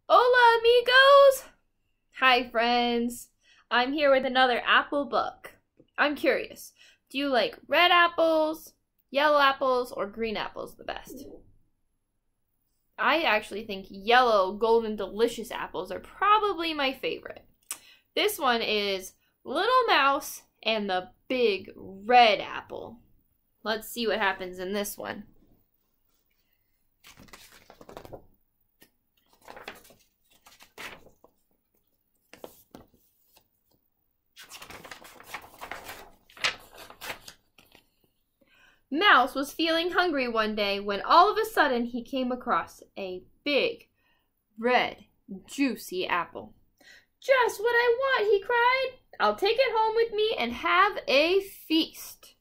Hola, amigos! Hi, friends. I'm here with another apple book. I'm curious, do you like red apples, yellow apples, or green apples the best? I actually think yellow, golden, delicious apples are probably my favorite. This one is Little Mouse and the Big Red Apple. Let's see what happens in this one. Mouse was feeling hungry one day when all of a sudden he came across a big, red, juicy apple. "Just what I want," he cried. "I'll take it home with me and have a feast."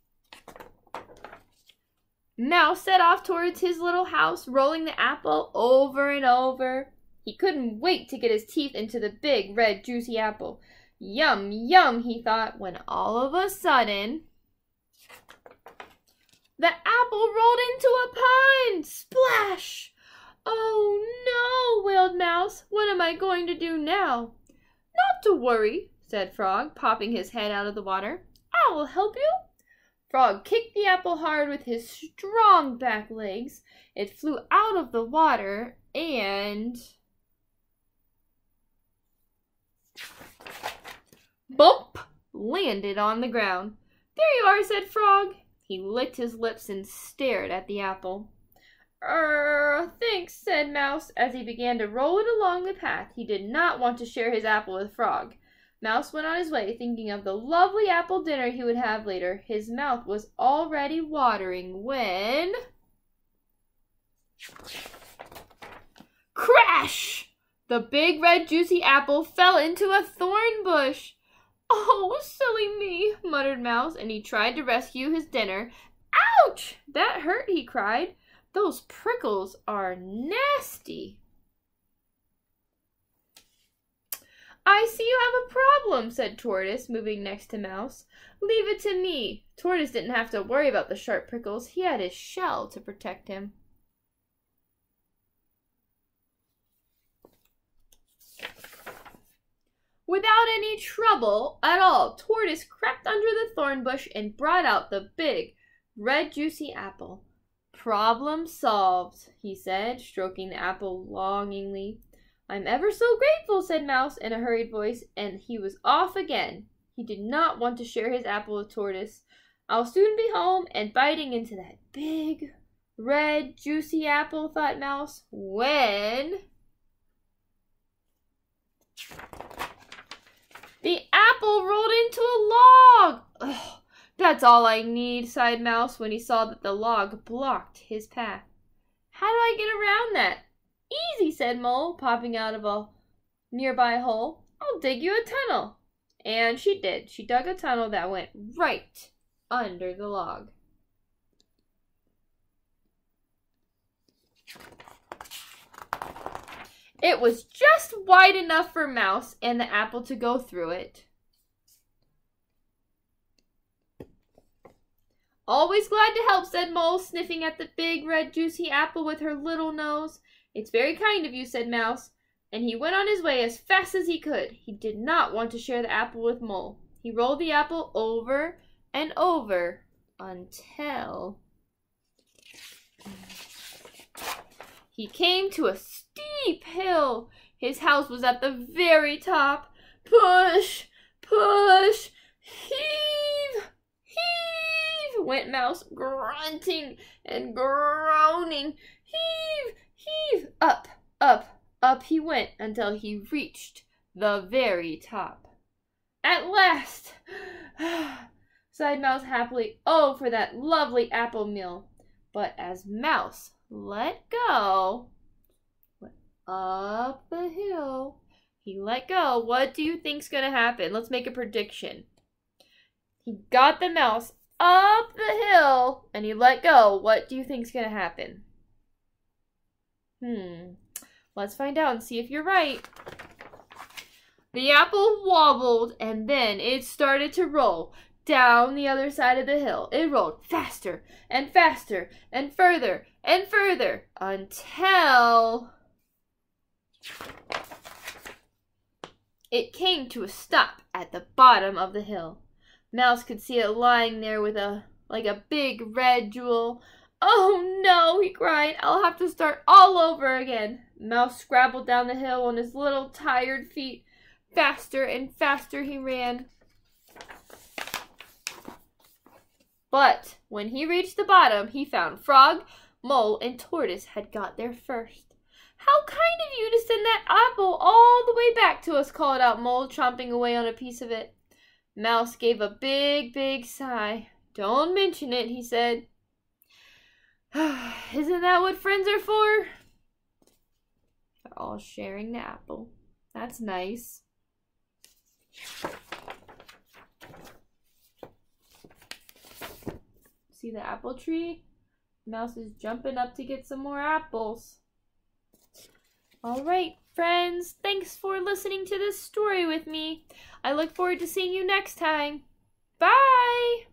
Mouse set off towards his little house, rolling the apple over and over. He couldn't wait to get his teeth into the big, red, juicy apple. Yum, yum, he thought, when all of a sudden the apple rolled into a pond! Splash! "Oh no," wailed Mouse. "What am I going to do now?" "Not to worry," said Frog, popping his head out of the water. "I will help you." Frog kicked the apple hard with his strong back legs. It flew out of the water and bump! Landed on the ground. "There you are," said Frog. He licked his lips and stared at the apple. Thanks," said Mouse as he began to roll it along the path. He did not want to share his apple with Frog. Mouse went on his way, thinking of the lovely apple dinner he would have later. His mouth was already watering when... Crash! The big, red, juicy apple fell into a thorn bush. "Oh, silly me," muttered Mouse, and he tried to rescue his dinner. "Ouch! That hurt," he cried. "Those prickles are nasty." "I see you have a problem," said Tortoise, moving next to Mouse. "Leave it to me." Tortoise didn't have to worry about the sharp prickles. He had his shell to protect him. Without any trouble at all, Tortoise crept under the thorn bush and brought out the big, red, juicy apple. "Problem solved," he said, stroking the apple longingly. "I'm ever so grateful," said Mouse in a hurried voice, and he was off again. He did not want to share his apple with Tortoise. "I'll soon be home and biting into that big, red, juicy apple," thought Mouse, when... the apple rolled into a log! "Ugh, that's all I need," sighed Mouse when he saw that the log blocked his path. "How do I get around that?" "Easy," said Mole, popping out of a nearby hole. "I'll dig you a tunnel." And she did. She dug a tunnel that went right under the log. It was just wide enough for Mouse and the apple to go through it. "Always glad to help," said Mole, sniffing at the big, red, juicy apple with her little nose. "It's very kind of you," said Mouse, and he went on his way as fast as he could. He did not want to share the apple with Mole. He rolled the apple over and over until he came to a steep hill. His house was at the very top. "Push, push, heave, heave," went Mouse, grunting and groaning. "Heave, heave." Up, up, up he went until he reached the very top. "At last," sighed Mouse happily. "Oh, for that lovely apple meal." But as Mouse let go, went up the hill, he let go. What do you think's going to happen? Let's make a prediction. He got the mouse up the hill and he let go. What do you think's going to happen? Let's find out and see if you're right. The apple wobbled and then it started to roll down the other side of the hill. It rolled faster and faster and further and further until It came to a stop at the bottom of the hill. Mouse could see it lying there with like a big red jewel. "Oh no," he cried. "I'll have to start all over again." Mouse scrabbled down the hill on his little tired feet. Faster and faster he ran. But when he reached the bottom, he found Frog, Mole, and Tortoise had got there first. "How kind of you to send that apple all the way back to us," called out Mole, chomping away on a piece of it. Mouse gave a big, big sigh. "Don't mention it," he said. "Isn't that what friends are for?" They're all sharing the apple. That's nice. See the apple tree? Mouse is jumping up to get some more apples. All right, friends. Thanks for listening to this story with me. I look forward to seeing you next time. Bye!